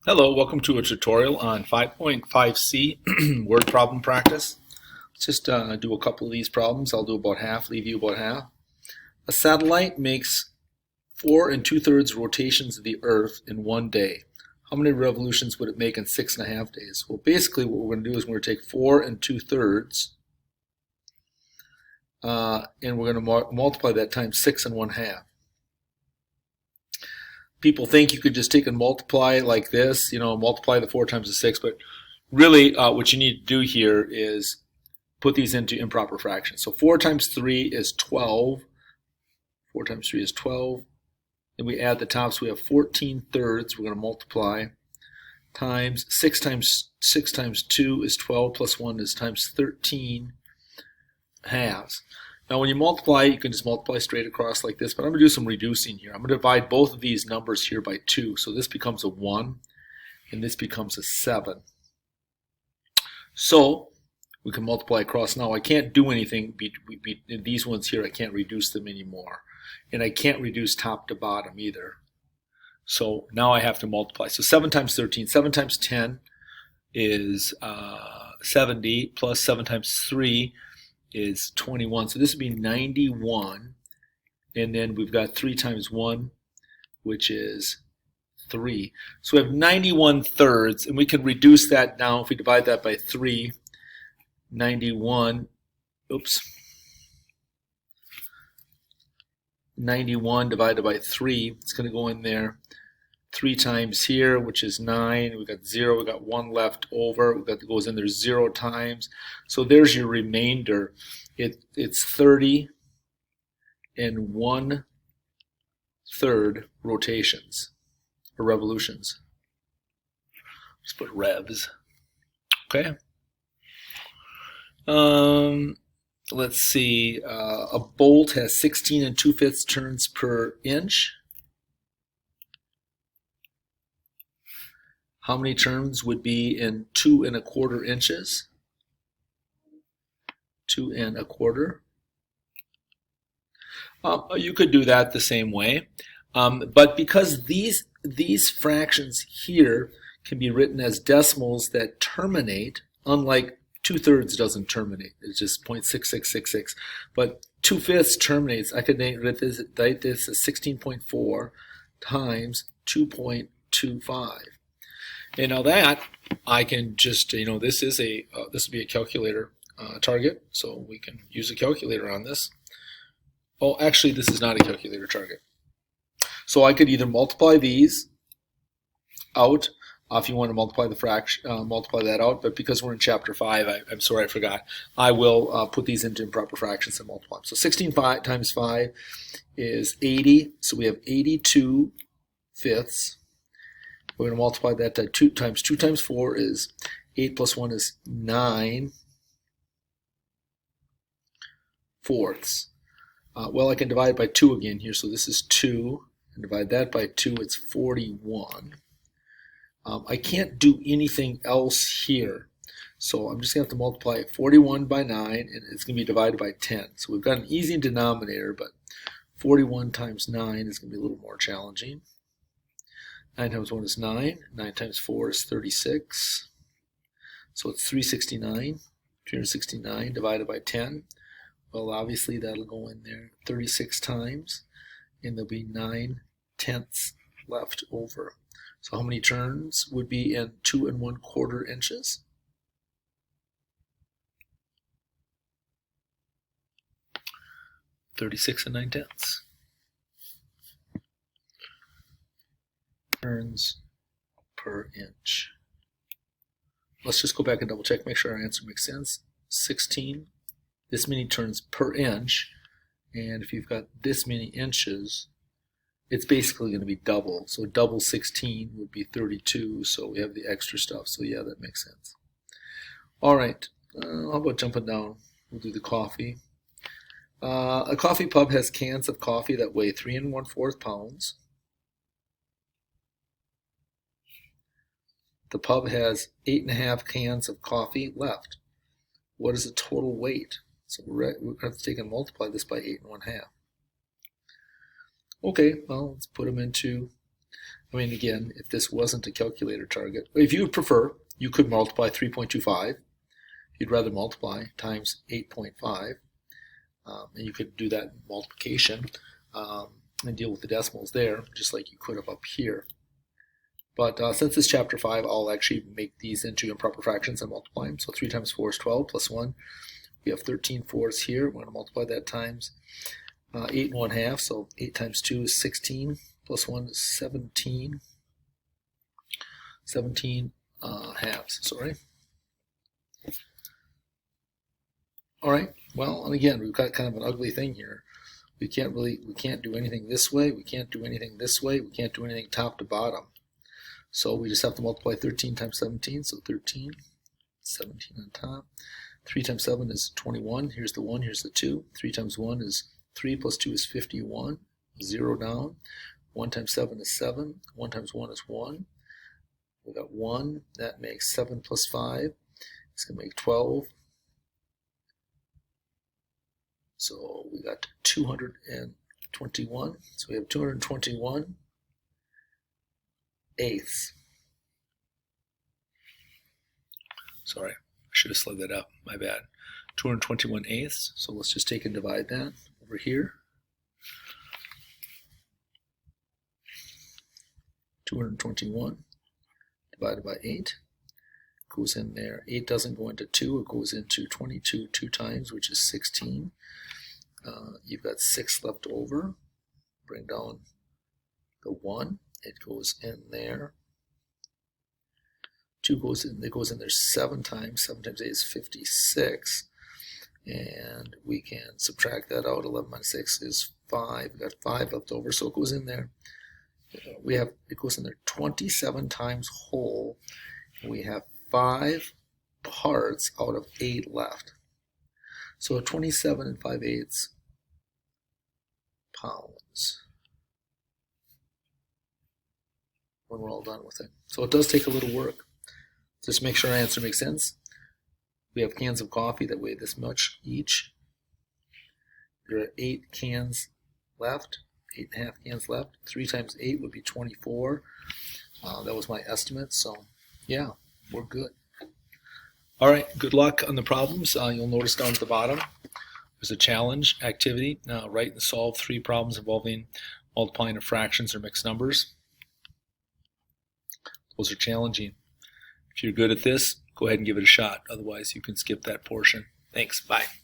Hello, welcome to a tutorial on 5.5C word problem practice. Let's just do a couple of these problems. I'll do about half, leave you about half. A satellite makes 4 2/3 rotations of the Earth in one day. How many revolutions would it make in 6.5 days? Well, basically what we're going to do is we're going to take 4 2/3 and we're going to multiply that times 6 1/2. People think you could just take and multiply like this, multiply the 4 times the 6, but really what you need to do here is put these into improper fractions. So 4 times 3 is 12. 4 times 3 is 12. Then we add the tops. We have 14 thirds. We're going to multiply times 6 times 2 is 12 plus 1 is times 13 halves. Now when you multiply, you can just multiply straight across like this, but I'm going to do some reducing here. I'm going to divide both of these numbers here by 2. So this becomes a 1 and this becomes a 7. So we can multiply across. Now I can't do anything. These ones here, I can't reduce them anymore. And I can't reduce top to bottom either. So now I have to multiply. So 7 times 13, 7 times 10 is 70 plus 7 times 3 is 21. So this would be 91. And then we've got 3 times 1, which is 3. So we have 91 thirds, and we can reduce that down if we divide that by 3. 91 divided by 3, it's going to go in there 3 times here, which is 9. We've got 0, we've got 1 left over. We've got that goes in there 0 times. So there's your remainder. It's 30 and 1/3 rotations or revolutions. Just put revs. Okay. Let's see. A bolt has 16 2/5 turns per inch. How many turns would be in 2 1/4 inches? 2 1/4. You could do that the same way, but because these fractions here can be written as decimals that terminate, unlike 2/3 doesn't terminate, it's just 0.6666. But 2/5 terminates. I could write this as 16.4 times 2.25. And now that I can just, this is this would be a calculator target, so we can use a calculator on this. Oh, actually, this is not a calculator target. So I could either multiply these out, if you want to multiply the fraction, multiply that out. But because we're in chapter 5, I'm sorry, I forgot. I will put these into improper fractions and multiply them. So 16 times 5 is 80. So we have 82 fifths. We're going to multiply that to 2 times 4 is 8 plus 1 is 9 fourths. Well, I can divide by 2 again here. So this is 2. And divide that by 2, it's 41. I can't do anything else here. So I'm just going to have to multiply 41 by 9, and it's going to be divided by 10. So we've got an easy denominator, but 41 times 9 is going to be a little more challenging. 9 times 1 is 9. 9 times 4 is 36. So it's 369 divided by 10. Well, obviously that'll go in there 36 times, and there'll be 9/10 left over. So how many turns would be in 2 1/4 inches? (36 9/10) turns per inch. Let's just go back and double check, make sure our answer makes sense. 16, this many turns per inch, and if you've got this many inches, it's basically going to be double. So double 16 would be 32, so we have the extra stuff. So yeah, that makes sense. All right, how about jumping down? We'll do the coffee. A coffee pub has cans of coffee that weigh 3 1/4 pounds. The pub has 8 1/2 cans of coffee left. What is the total weight? So we're going to have to take and multiply this by 8 1/2. Okay, well, let's put them into I mean, again, if this wasn't a calculator target, if you would prefer, you could multiply 3.25. You'd rather multiply times 8.5. And you could do that multiplication and deal with the decimals there, just like you could have up here. But since it's chapter 5, I'll actually make these into improper fractions and multiply them. So 3 times 4 is 12 plus 1. We have 13 fourths here. We're going to multiply that times 8 1/2. So 8 times 2 is 16 plus 1 is 17. 17 halves, sorry. All right, well, and again, we've got kind of an ugly thing here. We can't do anything this way. We can't do anything this way. We can't do anything top to bottom. So we just have to multiply 13 times 17, so 13, 17 on top. 3 times 7 is 21. Here's the 1, here's the 2. 3 times 1 is 3 plus 2 is 51. 0 down. 1 times 7 is 7. 1 times 1 is 1. We got 1. That makes 7 plus 5. It's going to make 12. So we got 221. So we have 221 eighths. Sorry, I should have slid that up. My bad. 221 eighths. So let's just take and divide that over here. 221 divided by 8 goes in there. 8 doesn't go into 2. It goes into 22 2 times, which is 16. You've got 6 left over. Bring down the 1. It goes in there. 2 goes in. It goes in there 7 times. 7 times 8 is 56. And we can subtract that out. 11 minus 6 is 5. We've got 5 left over, so it goes in there. It goes in there 27 times whole. We have 5 parts out of 8 left. So 27 and 5/8 pounds when we're all done with it. So it does take a little work. Just make sure our answer makes sense. We have cans of coffee that weigh this much each. There are 8 cans left, 8.5 cans left. 3 times 8 would be 24. That was my estimate, so yeah, we're good. All right, good luck on the problems. You'll notice down at the bottom there's a challenge activity. Write and solve 3 problems involving multiplying of fractions or mixed numbers. Those are challenging. If you're good at this, go ahead and give it a shot. Otherwise, you can skip that portion. Thanks. Bye.